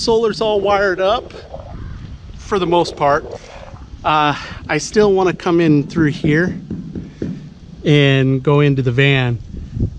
solar's all wired up for the most part. I still want to come in through here and go into the van.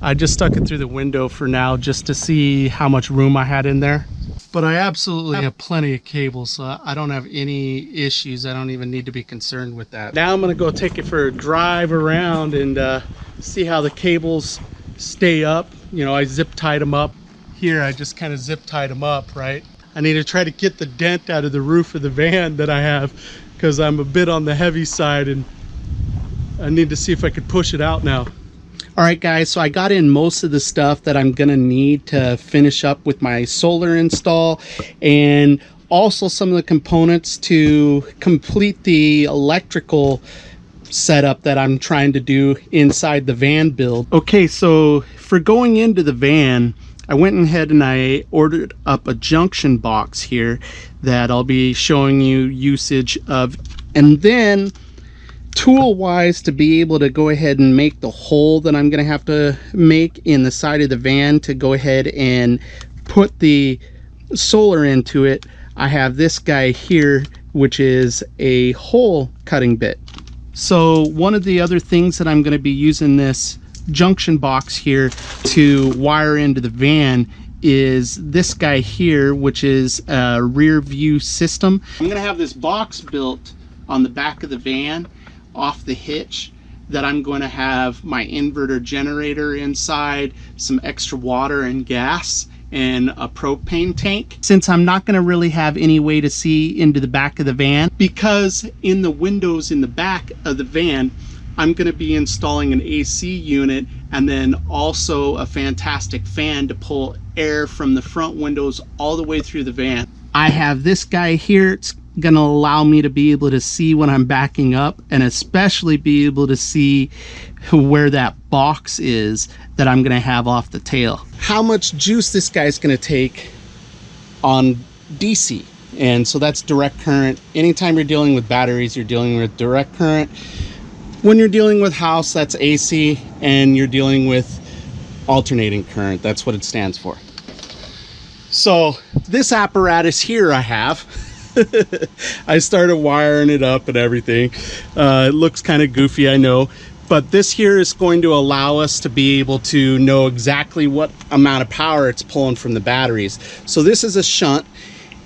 I just stuck it through the window for now just to see how much room I had in there. But I absolutely have plenty of cables, so I don't have any issues. I don't even need to be concerned with that. Now I'm gonna go take it for a drive around and see how the cables stay up. You know, I zip tied them up. Here I just kind of zip tied them up, right? I need to try to get the dent out of the roof of the van that I have, because I'm a bit on the heavy side and I need to see if I could push it out now. All right guys, so I got in most of the stuff that I'm gonna need to finish up with my solar install, and also some of the components to complete the electrical setup that I'm trying to do inside the van build. Okay, so for going into the van, I went ahead and I ordered up a junction box here that I'll be showing you usage of, and then tool wise, to be able to go ahead and make the hole that I'm gonna have to make in the side of the van to go ahead and put the solar into it, I have this guy here, which is a hole cutting bit. So one of the other things that I'm going to be using this junction box here to wire into the van is this guy here, which is a rear view system. I'm going to have this box built on the back of the van off the hitch that I'm going to have my inverter generator inside, some extra water and gas, and a propane tank. Since I'm not going to really have any way to see into the back of the van, because in the windows in the back of the van I'm going to be installing an AC unit and then also a fantastic fan to pull air from the front windows all the way through the van. I have this guy here. It's going to allow me to be able to see when I'm backing up, and especially be able to see where that box is that I'm going to have off the tail. How much juice this guy's going to take on DC. And so that's direct current. Anytime you're dealing with batteries, you're dealing with direct current. When you're dealing with house, that's AC, and you're dealing with alternating current. That's what it stands for. So this apparatus here I have, I started wiring it up and everything. It looks kind of goofy, I know, but this here is going to allow us to be able to know exactly what amount of power it's pulling from the batteries. So this is a shunt,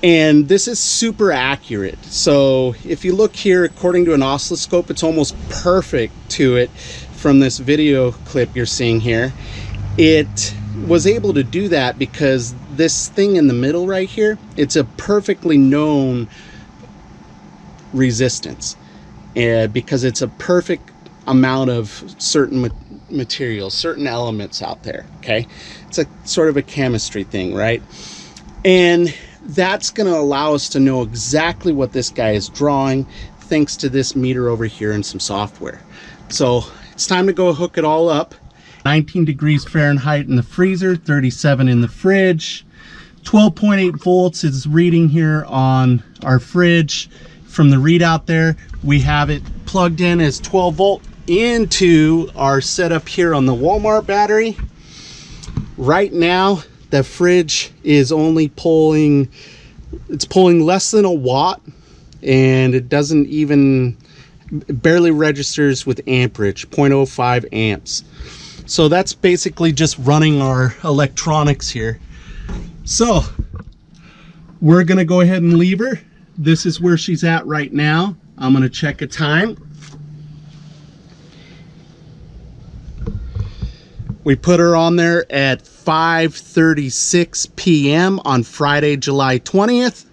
and this is super accurate. So if you look here, according to an oscilloscope, it's almost perfect to it from this video clip you're seeing here. It was able to do that because this thing in the middle right here, it's a perfectly known resistance, because it's a perfect amount of certain materials, certain elements out there. Okay, it's a sort of a chemistry thing, right? And that's going to allow us to know exactly what this guy is drawing thanks to this meter over here and some software. So it's time to go hook it all up. 19 degrees Fahrenheit in the freezer, 37 in the fridge. 12.8 volts is reading here on our fridge. From the readout there, we have it plugged in as 12 volt into our setup here on the Walmart battery. Right now, the fridge is only pulling, it's pulling less than a watt, and it doesn't even, barely registers with amperage, 0.05 amps. So that's basically just running our electronics here. So we're gonna go ahead and leave her. This is where she's at right now. I'm gonna check a time. We put her on there at 5:36 p.m. on Friday, July 20th.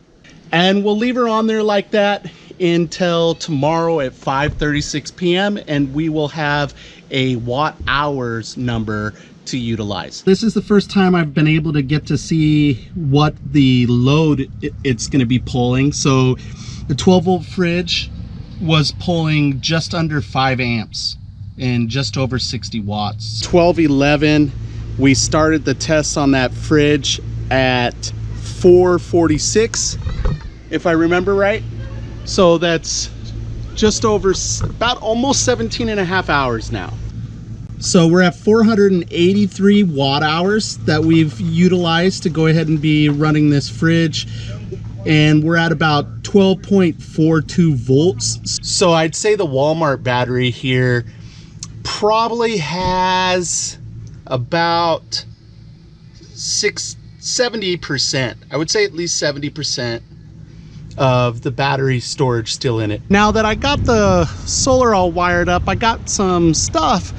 And we'll leave her on there like that until tomorrow at 5:36 p.m. and we will have a watt hours number to utilize. This is the first time I've been able to get to see what the load it's going to be pulling. So the 12 volt fridge was pulling just under 5 amps and just over 60 watts. 12:11, we started the tests on that fridge at 4:46, if I remember right. So that's just over, about almost 17 and a half hours now. So we're at 483 watt hours that we've utilized to go ahead and be running this fridge. And we're at about 12.42 volts. So I'd say the Walmart battery here probably has about 70%. I would say at least 70% of the battery storage still in it. Now that I got the solar all wired up, I got some stuff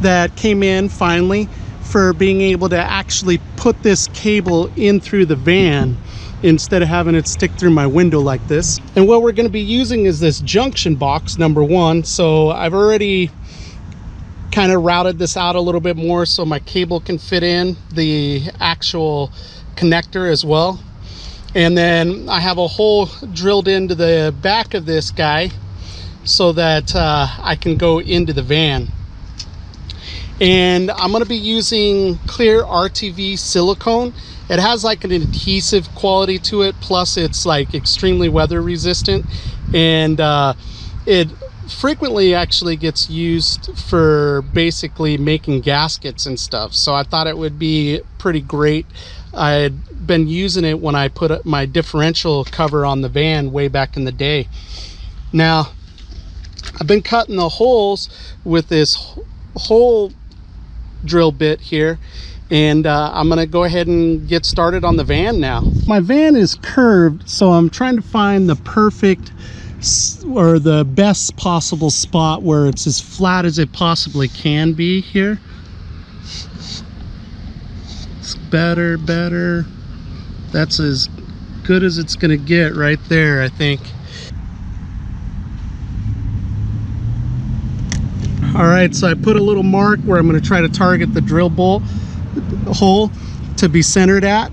that came in finally for being able to actually put this cable in through the van instead of having it stick through my window like this. And what we're going to be using is this junction box, number one. So I've already kind of routed this out a little bit more so my cable can fit in the actual connector as well. And then I have a hole drilled into the back of this guy so that I can go into the van. And I'm going to be using clear RTV silicone. It has like an adhesive quality to it, plus it's like extremely weather resistant, and it frequently actually gets used for basically making gaskets and stuff. So I thought it would be pretty great. I had been using it when I put my differential cover on the van way back in the day. Now I've been cutting the holes with this hole drill bit here, and I'm gonna go ahead and get started on the van now. My van is curved, so I'm trying to find the perfect or the best possible spot where it's as flat as it possibly can be here. It's better. That's as good as it's gonna get right there, I think. All right, so I put a little mark where I'm going to try to target the drill bolt hole to be centered at.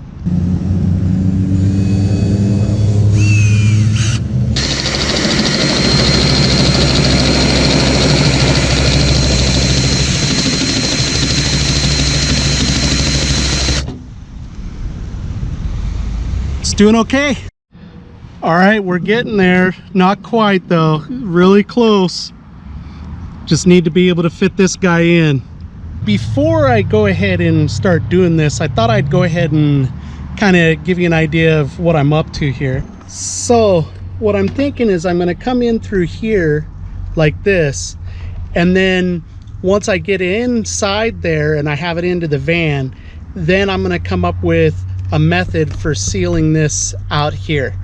It's doing okay. All right, we're getting there. Not quite though, really close. Just need to be able to fit this guy in. Before I go ahead and start doing this, I thought I'd go ahead and kind of give you an idea of what I'm up to here. So what I'm thinking is I'm going to come in through here like this, and then once I get inside there and I have it into the van, then I'm going to come up with a method for sealing this out here.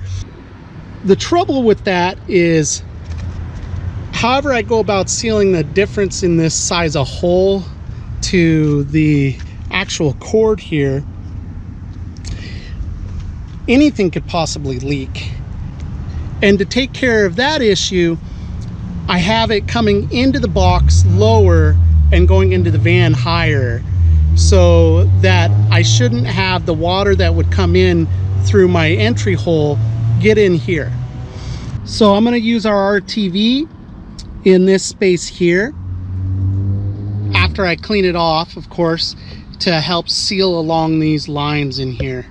The trouble with that is, however I go about sealing, the difference in this size of hole to the actual cord here, anything could possibly leak. And to take care of that issue, I have it coming into the box lower and going into the van higher, so that I shouldn't have the water that would come in through my entry hole get in here. So I'm going to use our RTV in this space here, after I clean it off, of course, to help seal along these lines in here.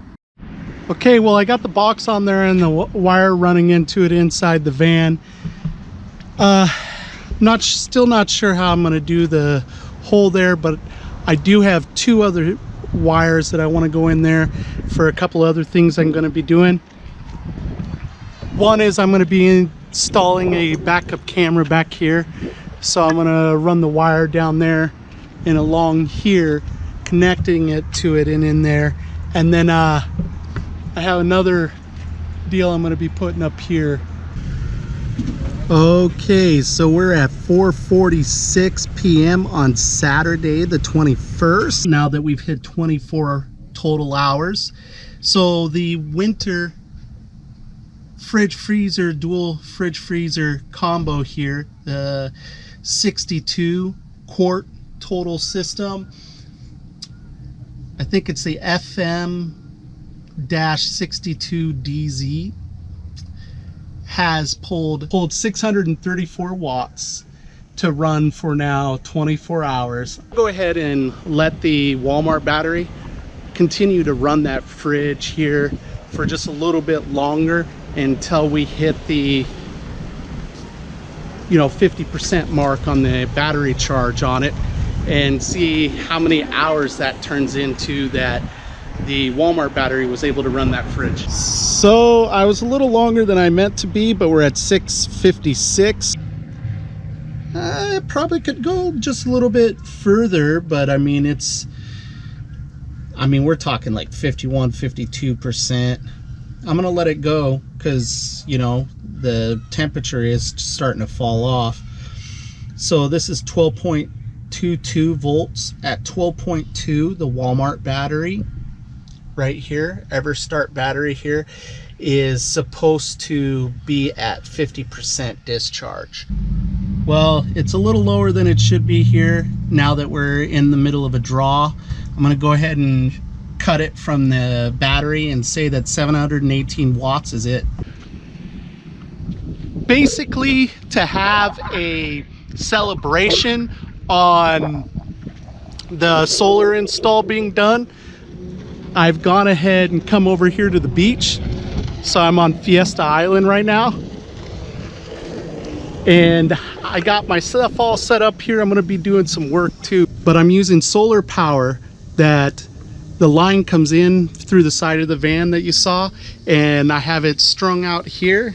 Okay, well, I got the box on there and the wire running into it inside the van. Still not sure how I'm going to do the hole there, but I do have two other wires that I want to go in there for a couple other things I'm going to be doing. One is I'm going to be installing a backup camera back here, so I'm going to run the wire down there and along here, connecting it to it and in there. And then I have another deal I'm going to be putting up here. Okay, so we're at 4:46 p.m. on Saturday the 21st, now that we've hit 24 total hours. So the winter fridge freezer, dual fridge freezer combo here, the 62 quart total system, I think it's the FM-62DZ, has pulled 634 watts to run for now 24 hours. Go ahead and let the Walmart battery continue to run that fridge here for just a little bit longer until we hit the 50% mark on the battery charge on it. and see how many hours that turns into that the Walmart battery was able to run that fridge. So I was a little longer than I meant to be, but we're at 6:56. I probably could go just a little bit further, but I mean, we're talking like 51, 52%. I'm gonna let it go because, you know, the temperature is starting to fall off. So this is 12.22 volts at 12.2. The Walmart battery right here, EverStart battery here, is supposed to be at 50% discharge. Well, it's a little lower than it should be here now that we're in the middle of a draw. I'm gonna go ahead and cut it from the battery and say that 718 watts is it. Basically, to have a celebration on the solar install being done, I've gone ahead and come over here to the beach. So I'm on Fiesta Island right now, and I got my stuff all set up here. I'm going to be doing some work too, but I'm using solar power that the line comes in through the side of the van that you saw, and I have it strung out here,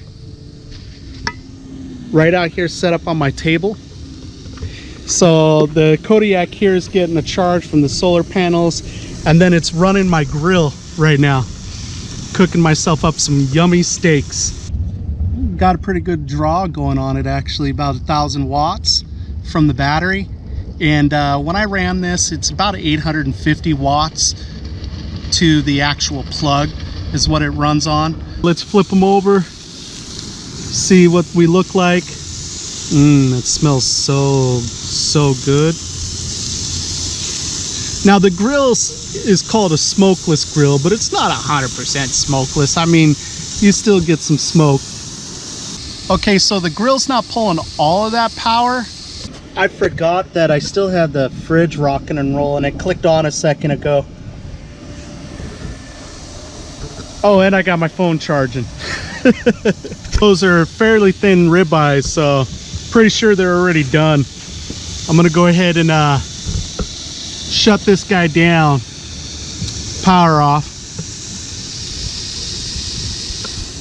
right out here, set up on my table. So the Kodiak here is getting a charge from the solar panels, and then it's running my grill right now, cooking myself up some yummy steaks. Got a pretty good draw going on it, actually, about 1,000 watts from the battery. And when I ran this, it's about 850 watts to the actual plug is what it runs on. Let's flip them over, see what we look like. It smells so good. Now the grill is called a smokeless grill, but it's not 100% smokeless. I mean, you still get some smoke. Okay, so the grill's not pulling all of that power. I forgot that I still had the fridge rocking and rolling. It clicked on a second ago. Oh, and I got my phone charging. Those are fairly thin ribeyes, so pretty sure they're already done. I'm gonna go ahead and shut this guy down. Power off.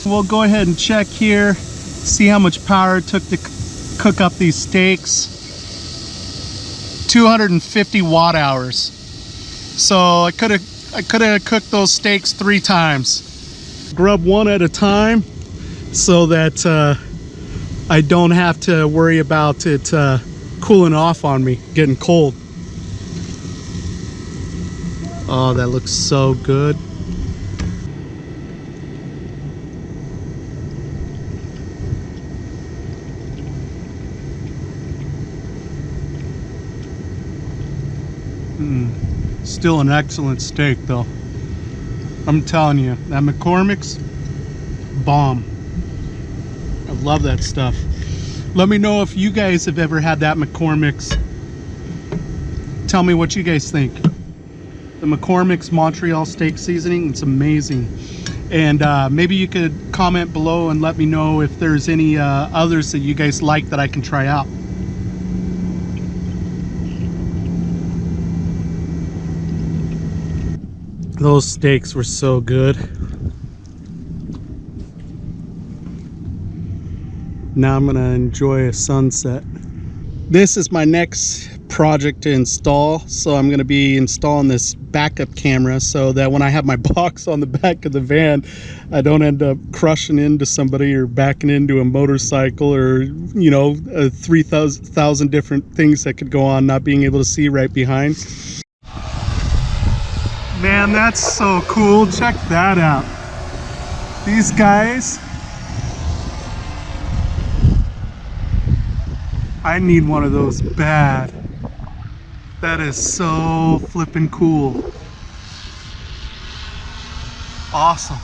We'll go ahead and check here, see how much power it took to cook up these steaks. 250 watt hours. So I could have cooked those steaks 3 times. Grub one at a time so that I don't have to worry about it cooling off on me, getting cold. Oh, that looks so good. Still an excellent steak though. I'm telling you, that McCormick's bomb. I love that stuff. Let me know if you guys have ever had that McCormick's. Tell me what you guys think. The McCormick's Montreal steak seasoning, it's amazing. And maybe you could comment below and let me know if there's any others that you guys like that I can try out. Those steaks were so good. Now I'm gonna enjoy a sunset. This is my next project to install, so I'm gonna be installing this backup camera so that when I have my box on the back of the van, I don't end up crushing into somebody or backing into a motorcycle or, you know, 3,000 different things that could go on, not being able to see right behind. Man, that's so cool. Check that out. These guys, I need one of those bad. That is so flippin' cool. Awesome.